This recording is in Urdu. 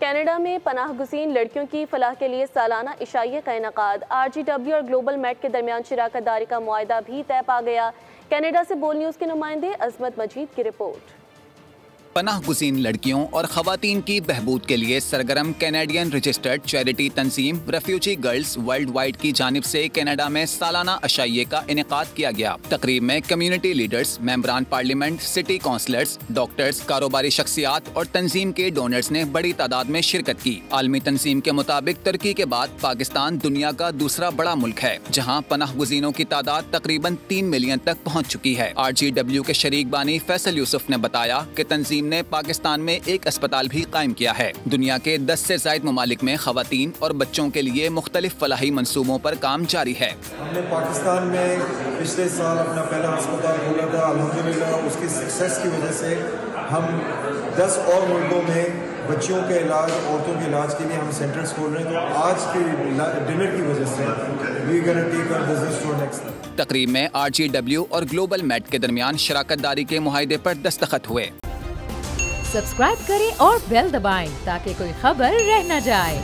کینیڈا میں پناہ گزین لڑکیوں کی فلاح کے لیے سالانہ عشائیہ کا انعقاد۔ RGW اور گلوبل میٹ کے درمیان شراکت داری کا معاہدہ بھی طے پا گیا۔ کینیڈا سے بول نیوز کے نمائندے عظمت مجید کی رپورٹ۔ پناہ گزین لڑکیوں اور خواتین کی بہبود کے لیے سرگرم کینیڈین رجسٹرڈ چیریٹی تنظیم ریفیوجی گرلز ورلڈ وائڈ کی جانب سے کینیڈا میں سالانہ عشائیے کا انعقاد کیا گیا۔ تقریب میں کمیونٹی لیڈرز، ممبران پارلیمنٹ، سٹی کونسلرز، ڈاکٹرز، کاروباری شخصیات اور تنظیم کے ڈونرز نے بڑی تعداد میں شرکت کی۔ عالمی تنظیم کے مطابق ترکی کے بعد پاکستان دنیا کا دوسرا بڑا ملک ہے جہاں پناہ گزینوں کی تعداد تقریباً 3 ملین تک پہنچ چکی ہے۔ RGW کے شریک بانی فیصل یوسف نے بتایا کہ تنظیم نے پاکستان میں ایک اسپتال بھی قائم کیا ہے۔ دنیا کے 10 سے زائد ممالک میں خواتین اور بچوں کے لیے مختلف فلاحی منصوبوں پر کام جاری ہے۔ ہم نے پاکستان میں پچھلے سال اپنا پہلا اسپتال کھولا تھا، الحمدللہ اس کی سکسیس کی وجہ سے ہم 10 اور ملکوں میں بچیوں کے علاج، عورتوں کے علاج کے لیے ہم سینٹرز کھول رہے ہیں۔ تو آج کی ڈنر کی وجہ سے وی گونا ٹیک آور بزنس ٹو نیکسٹ۔ تقریب میں RGW اور گلوبل میٹ کے درمیان شراکت داری کے معاہدے پر دستخط ہوئے۔ سبسکرائب کریں اور بیل دبائیں تاکہ کوئی خبر رہ نہ جائے۔